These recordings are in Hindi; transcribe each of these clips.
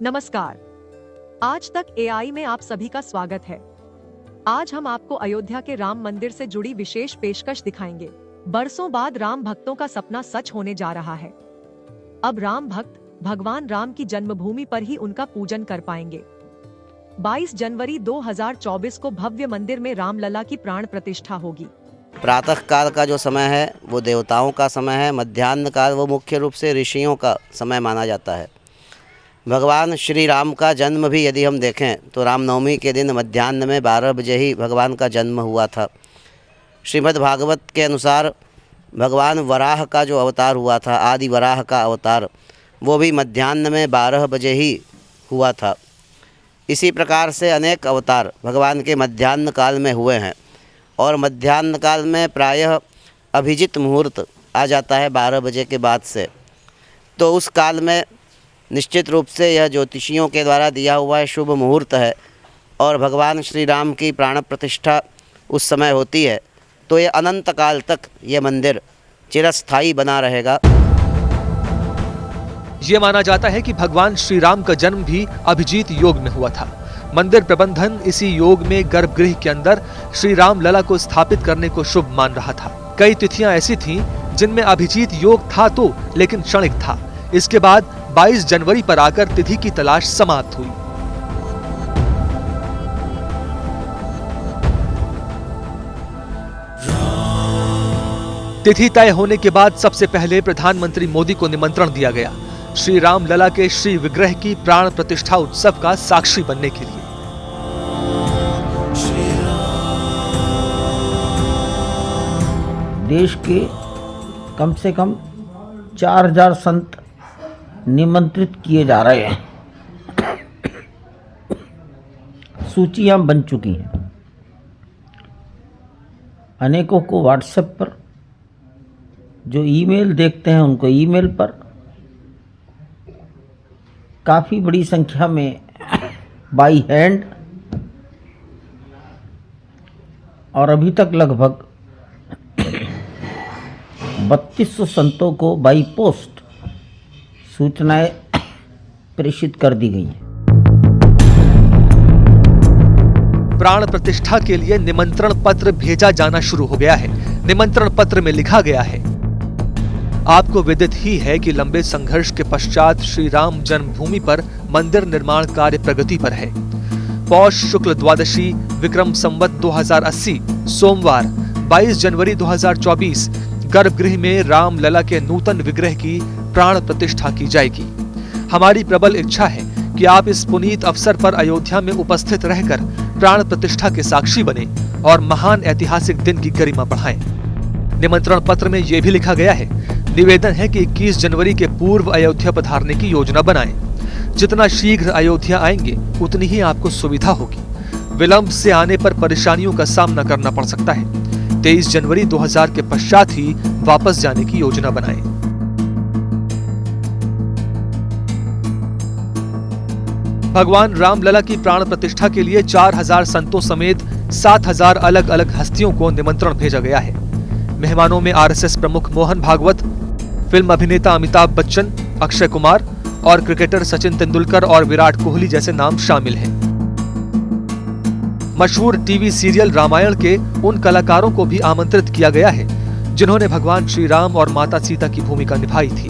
नमस्कार। आज तक एआई में आप सभी का स्वागत है। आज हम आपको अयोध्या के राम मंदिर से जुड़ी विशेष पेशकश दिखाएंगे। बरसों बाद राम भक्तों का सपना सच होने जा रहा है। अब राम भक्त भगवान राम की जन्मभूमि पर ही उनका पूजन कर पाएंगे। 22 जनवरी 2024 को भव्य मंदिर में रामलला की प्राण प्रतिष्ठा होगी। प्रातः काल का जो समय है वो देवताओं का समय है। मध्याह्न काल वो मुख्य रूप से ऋषियों का समय माना जाता है। भगवान श्री राम का जन्म भी यदि हम देखें तो रामनवमी के दिन मध्याह्न में 12 बजे ही भगवान का जन्म हुआ था। श्रीमद् भागवत के अनुसार भगवान वराह का जो अवतार हुआ था, आदि वराह का अवतार, वो भी मध्याह्न में 12 बजे ही हुआ था। इसी प्रकार से अनेक अवतार भगवान के मध्याह्न काल में हुए हैं और मध्याह्न काल में प्रायः अभिजित मुहूर्त आ जाता है 12 बजे के बाद से। तो उस काल में निश्चित रूप से यह ज्योतिषियों के द्वारा दिया हुआ शुभ मुहूर्त है और भगवान श्री राम की प्राण प्रतिष्ठा उस समय होती है। तो ये अनंत काल तक ये मंदिर चिरस्थायी बना रहेगा। ये माना जाता है कि भगवान श्री राम का जन्म भी अभिजीत योग में हुआ था। मंदिर प्रबंधन इसी योग में गर्भगृह के अंदर श्री राम लला को स्थापित करने को शुभ मान रहा था। कई तिथियां ऐसी थीं जिनमें अभिजीत योग था तो लेकिन क्षणिक था। इसके बाद 22 जनवरी पर आकर तिथि की तलाश समाप्त हुई। तिथि तय होने के बाद सबसे पहले प्रधानमंत्री मोदी को निमंत्रण दिया गया श्री राम लला के श्री विग्रह की प्राण प्रतिष्ठा उत्सव का साक्षी बनने के लिए। देश के कम से कम 4000 संत निमंत्रित किए जा रहे हैं। सूचियां बन चुकी हैं। अनेकों को व्हाट्सएप पर, जो ईमेल देखते हैं उनको ईमेल पर, काफ़ी बड़ी संख्या में बाई हैंड, और अभी तक लगभग 3200 संतों को बाई पोस्ट सूचनाएं प्रेषित कर दी गई हैं। प्राण प्रतिष्ठा के लिए निमंत्रण पत्र भेजा जाना शुरू हो गया है। निमंत्रण पत्र में लिखा गया है, आपको विदित ही है कि लंबे संघर्ष के पश्चात श्री राम जन्मभूमि पर मंदिर निर्माण कार्य प्रगति पर है। पौष शुक्ल द्वादशी विक्रम संवत 2080 सोमवार 22 जनवरी 2024 गर्भगृह में राम लला के नूतन विग्रह की प्राण प्रतिष्ठा की जाएगी। हमारी प्रबल इच्छा है कि आप इस पुनीत अवसर पर अयोध्या में उपस्थित रहकर प्राण प्रतिष्ठा के साक्षी बने और महान ऐतिहासिक दिन की गरिमा बढ़ाएं। निमंत्रण पत्र में यह भी लिखा गया है, निवेदन है कि 21 जनवरी के पूर्व अयोध्या पधारने की योजना बनाएं। जितना शीघ्र अयोध्या आएंगे उतनी ही आपको सुविधा होगी। विलंब से आने पर परेशानियों का सामना करना पड़ सकता है। 23 जनवरी 2000 के पश्चात ही वापस जाने की योजना बनाएं। भगवान रामलला की प्राण प्रतिष्ठा के लिए 4000 संतों समेत 7000 अलग अलग हस्तियों को निमंत्रण भेजा गया है। मेहमानों में आरएसएस प्रमुख मोहन भागवत, फिल्म अभिनेता अमिताभ बच्चन, अक्षय कुमार और क्रिकेटर सचिन तेंदुलकर और विराट कोहली जैसे नाम शामिल हैं। मशहूर टीवी सीरियल रामायण के उन कलाकारों को भी आमंत्रित किया गया है जिन्होंने भगवान श्री राम और माता सीता की भूमिका निभाई थी।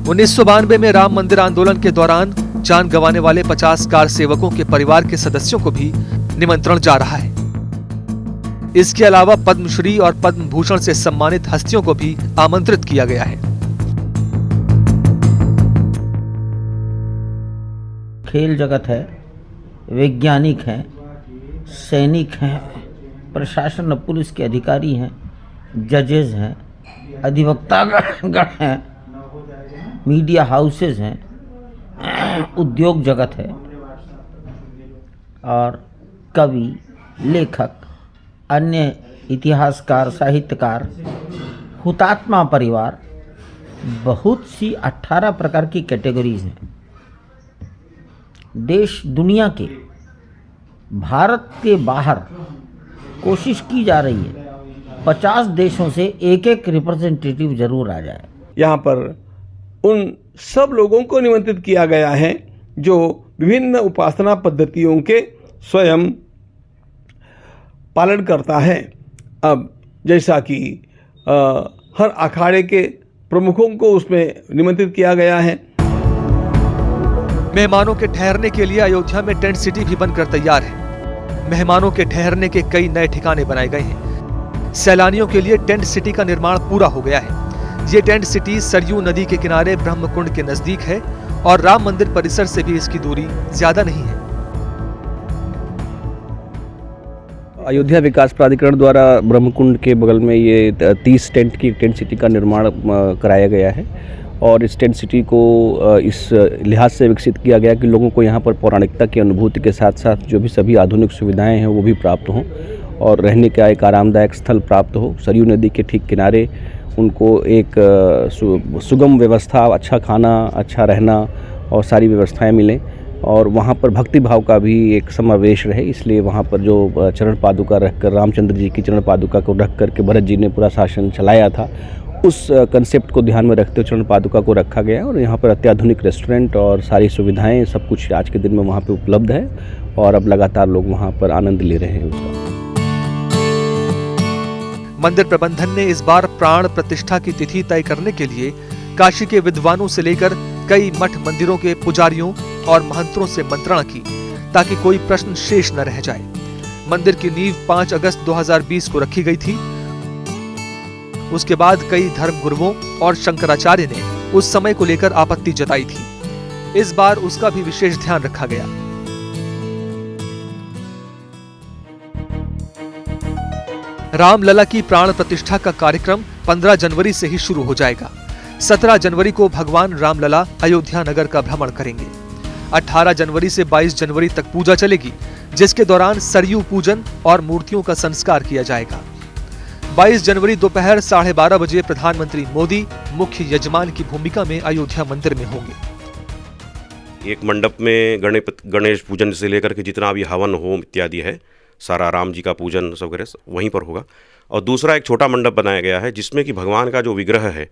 1992 में राम मंदिर आंदोलन के दौरान जान गंवाने वाले 50 कार सेवकों के परिवार के सदस्यों को भी निमंत्रण जा रहा है। इसके अलावा पद्मश्री और पद्म भूषण से सम्मानित हस्तियों को भी आमंत्रित किया गया है। खेल जगत है, वैज्ञानिक हैं, सैनिक हैं, प्रशासन और पुलिस के अधिकारी हैं, जजेस हैं, अधिवक्तागण हैं, मीडिया हाउसेस हैं, उद्योग जगत है और कवि, लेखक, अन्य इतिहासकार, साहित्यकार, हुतात्मा परिवार, बहुत सी 18 प्रकार की कैटेगरीज हैं। देश दुनिया के, भारत के बाहर कोशिश की जा रही है 50 देशों से एक एक रिप्रेजेंटेटिव जरूर आ जाए। यहाँ पर उन सब लोगों को निमंत्रित किया गया है जो विभिन्न उपासना पद्धतियों के स्वयं पालन करता है। अब जैसा कि हर अखाड़े के प्रमुखों को उसमें निमंत्रित किया गया है। मेहमानों के ठहरने के लिए अयोध्या में टेंट सिटी भी बनकर तैयार है। मेहमानों के ठहरने के कई नए ठिकाने बनाए गए हैं। सैलानियों के लिए टेंट सिटी का निर्माण पूरा हो गया है। ये टेंट सिटी सरयू नदी के किनारे ब्रह्मकुंड के नजदीक है और राम मंदिर परिसर से भी इसकी दूरी ज्यादा नहीं है। अयोध्या विकास प्राधिकरण द्वारा ब्रह्मकुंड के बगल में ये 30 टेंट की टेंट सिटी का निर्माण कराया गया है और इस टेंट सिटी को इस लिहाज से विकसित किया गया कि लोगों को यहाँ पर पौराणिकता की अनुभूति के साथ साथ जो भी सभी आधुनिक सुविधाएं हैं वो भी प्राप्त हों और रहने का एक आरामदायक स्थल प्राप्त हो। सरयू नदी के ठीक किनारे उनको एक सुगम व्यवस्था, अच्छा खाना, अच्छा रहना और सारी व्यवस्थाएं मिलें और वहाँ पर भक्ति भाव का भी एक समावेश रहे। इसलिए वहाँ पर जो चरण पादुका रखकर रामचंद्र जी की चरण पादुका को रख करके भरत जी ने पूरा शासन चलाया था, उस कंसेप्ट को ध्यान में रखते हुए चरण पादुका को रखा गया और यहाँ पर अत्याधुनिक रेस्टोरेंट और सारी सुविधाएं सब कुछ आज के दिन में वहाँ पे उपलब्ध है और अब लगातार लोग वहाँ पर आनंद ले रहे हैं उसका। मंदिर प्रबंधन ने इस बार प्राण प्रतिष्ठा की तिथि तय करने के लिए काशी के विद्वानों से लेकर कई मठ मंदिरों के पुजारियों और महंतों से मंत्रणा की ताकि कोई प्रश्न शेष न रह जाए। मंदिर की नींव 5 अगस्त 2020 को रखी गई थी। उसके बाद कई धर्म गुरुओं और शंकराचार्य ने उस समय को लेकर आपत्ति जताई थी। इस बार उसका भी विशेष ध्यान रखा गया। रामलला की प्राण प्रतिष्ठा का कार्यक्रम 15 जनवरी से ही शुरू हो जाएगा। 17 जनवरी को भगवान रामलला अयोध्या नगर का भ्रमण करेंगे। 18 जनवरी से 22 जनवरी तक पूजा चलेगी, जिसके दौरान सरयू पूजन और मूर्तियों का संस्कार किया जाएगा। 22 जनवरी दोपहर 12:30 बजे प्रधानमंत्री मोदी मुख्य यजमान की भूमिका में अयोध्या मंदिर में होंगे। एक मंडप में गणेश पूजन से लेकर के जितना भी हवन होम इत्यादि है, सारा राम जी का पूजन सब वगैरह वहीं पर होगा। और दूसरा एक छोटा मंडप बनाया गया है जिसमें कि भगवान का जो विग्रह है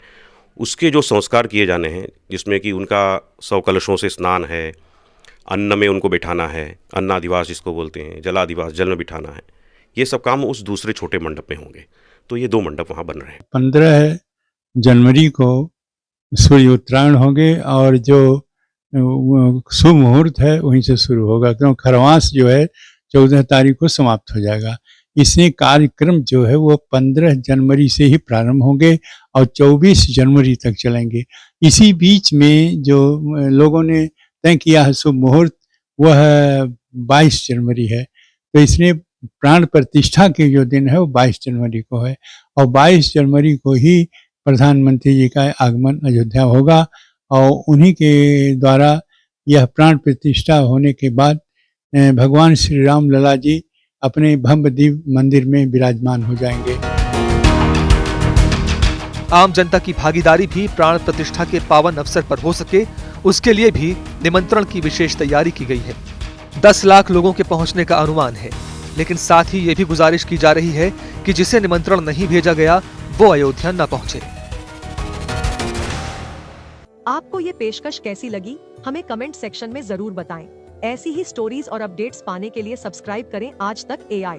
उसके जो संस्कार किए जाने हैं, जिसमें कि उनका 100 कलशों से स्नान है, अन्न में उनको बिठाना है, अन्नाधिवास जिसको बोलते हैं, जलाधिवास जल में बिठाना है, ये सब काम उस दूसरे छोटे मंडप में होंगे। तो ये 2 मंडप वहाँ बन रहे हैं। 15 जनवरी को सूर्य उत्तरायण होंगे और जो शुभ मुहूर्त है वहीं से शुरू होगा, क्योंकि खरवास जो है 14 तारीख को समाप्त हो जाएगा। इसलिए कार्यक्रम जो है वो 15 जनवरी से ही प्रारंभ होंगे और 24 जनवरी तक चलेंगे। इसी बीच में जो लोगों ने तय किया है शुभ मुहूर्त, वह 22 जनवरी है। तो इसलिए प्राण प्रतिष्ठा के जो दिन है वो 22 जनवरी को है और 22 जनवरी को ही प्रधानमंत्री जी का आगमन अयोध्या होगा और उन्हीं के द्वारा यह प्राण प्रतिष्ठा होने के बाद भगवान श्री राम लला जी अपने भव्य दिव्य मंदिर में विराजमान हो जाएंगे। आम जनता की भागीदारी भी प्राण प्रतिष्ठा के पावन अवसर पर हो सके, उसके लिए भी निमंत्रण की विशेष तैयारी की गई है। 10 लाख लोगों के पहुंचने का अनुमान है, लेकिन साथ ही ये भी गुजारिश की जा रही है कि जिसे निमंत्रण नहीं भेजा गया वो अयोध्या न पहुंचे। आपको ये पेशकश कैसी लगी, हमें कमेंट सेक्शन में जरूर बताएं। ऐसी ही स्टोरीज और अपडेट्स पाने के लिए सब्सक्राइब करें आज तक AI।